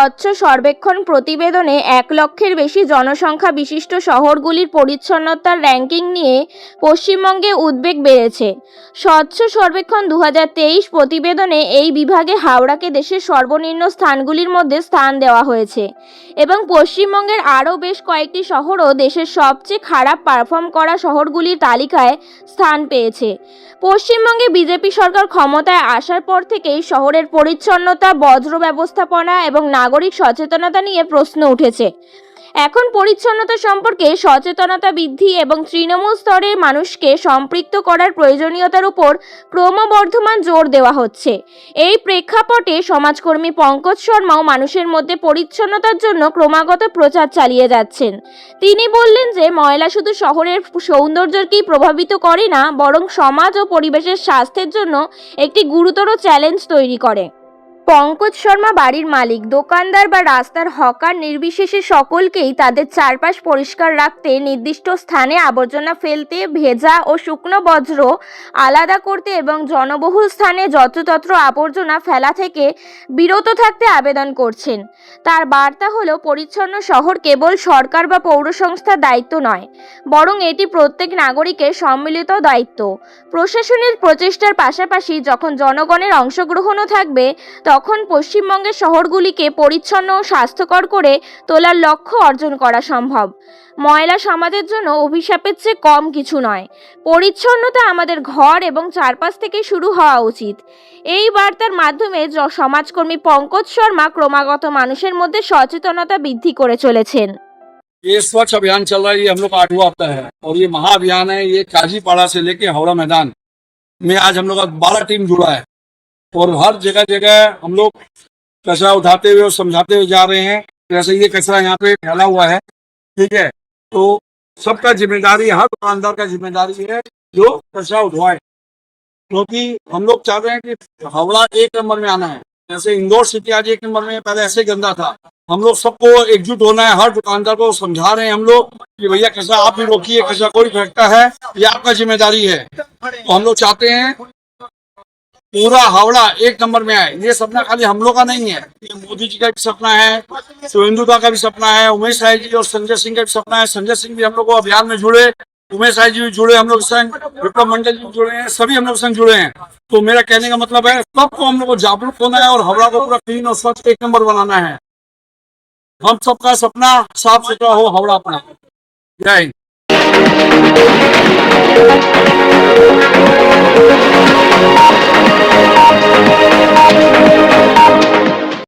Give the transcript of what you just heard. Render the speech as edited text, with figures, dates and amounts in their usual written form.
স্বচ্ছ সর্বেক্ষণ প্রতিবেদনে 1 লক্ষের বেশি জনসংখ্যা বিশিষ্ট শহরগুলির পরিচ্ছন্নতার র্যাঙ্কিং নিয়ে পশ্চিমবঙ্গে উদ্বেগ বেড়েছে। স্বচ্ছ সর্বেক্ষণ 2023 প্রতিবেদনে এই বিভাগে হাওড়াকে দেশের সর্বনিম্ন স্থানগুলির মধ্যে স্থান দেওয়া হয়েছে এবং পশ্চিমবঙ্গের আরও বেশ কয়েকটি শহরও দেশের সবচেয়ে খারাপ পারফর্ম করা শহরগুলির তালিকায় স্থান পেয়েছে। পশ্চিমবঙ্গে বিজেপি সরকার ক্ষমতায় আসার পর থেকেই শহরের পরিচ্ছন্নতা, বজ্র ব্যবস্থাপনা এবং নাগরিক সচেতনতা নিয়ে প্রশ্ন উঠেছে। এখন পরিচ্ছন্নতা সম্পর্কে সচেতনতা বৃদ্ধি এবং তৃণমূল স্তরে মানুষকে সম্পৃক্ত করার প্রয়োজনীয়তার উপর ক্রমবর্ধমান জোর দেওয়া হচ্ছে। এই প্রেক্ষাপটে সমাজকর্মী পঙ্কজ শর্মাও মানুষের মধ্যে পরিচ্ছন্নতার জন্য ক্রমাগত প্রচার চালিয়ে যাচ্ছেন। তিনি বললেন যে ময়লা শুধু শহরের সৌন্দর্যকেই প্রভাবিত করে না, বরং সমাজ ও পরিবেশের স্বাস্থ্যের জন্য একটি গুরুতর চ্যালেঞ্জ তৈরি করে। পঙ্কজ শর্মা বাড়ির মালিক, দোকানদার বা রাস্তার হকার নির্বিশেষে সকলকেই তাদের চারপাশ পরিষ্কার রাখতে, নির্দিষ্ট স্থানে আবর্জনা ফেলতে, ভেজা ও শুকনো বজ্র আলাদা করতে এবং জনবহুল স্থানে যত্রতত্র আবর্জনা ফেলা থেকে বিরত থাকতে আবেদন করছেন। তার বার্তা হলো, পরিচ্ছন্ন শহর কেবল সরকার বা পৌর সংস্থার দায়িত্ব নয়, বরং এটি প্রত্যেক নাগরিকের সম্মিলিত দায়িত্ব। প্রশাসনের প্রচেষ্টার পাশাপাশি যখন জনগণের অংশগ্রহণও থাকবে, তখন পশ্চিমবঙ্গের শহরগুলিকে পরিচ্ছন্ন ও স্বাস্থ্যকর করে তোলার লক্ষ্য অর্জন করা সম্ভব। ময়লা সমাজের জন্য অভিশাপের চেয়ে কম কিছু নয়। পরিচ্ছন্নতা আমাদের ঘর এবং চারপাশ থেকে শুরু হওয়া উচিত। এই বার্তার মাধ্যমে সমাজকর্মী পঙ্কজ শর্মা ক্রমাগত মানুষের মধ্যে সচেতনতা বৃদ্ধি করে চলেছেন। ये स्वच्छ अभियान चल रहा है, ये हम लोग का 8वां हफ्ता है और ये महाअभियान है। ये काजीपाड़ा से लेके हावड़ा मैदान में आज हम लोग का 12 टीम जुड़ा है और हर जगह जगह हम लोग कचरा उठाते हुए और समझाते हुए जा रहे हैं। जैसे ये कचरा यहाँ पे फैला हुआ है, ठीक है, तो सबका जिम्मेदारी, हर दुकानदार का जिम्मेदारी है जो कचरा उठवाए, क्योंकि हम लोग चाह रहे हैं कि हावड़ा 1 नंबर में आना है। जैसे इंदौर सिटी आज 1 नंबर में, पहले ऐसे गंदा था। हम लोग सबको एकजुट होना है, हर दुकानदार को समझा रहे हैं हम लोग कि भैया कचरा आप भी रोकिए, कचरा कोई फेंकता है ये आपका जिम्मेदारी है। तो हम लोग चाहते हैं पूरा हावड़ा 1 नंबर में आए। ये सपना खाली हम लोग का नहीं है, ये मोदी जी का भी सपना है, सुरेंद्र का भी सपना है, उमेश राय जी और संजय सिंह का भी सपना है। संजय सिंह भी हम लोग को अभियान में जुड़े, उमेश राय जी भी जुड़े, हम लोग संग विक्रम मंडल जी जुड़े हैं, सभी हम लोग संग जुड़े हैं। तो मेरा कहने का मतलब है सबको हम लोग को जागरूक होना है और हावड़ा को पूरा क्लीन और स्वच्छ 1 नंबर बनाना है। हम सबका सपना साफ सुथरा हो हावड़ा अपना। जय हिंद।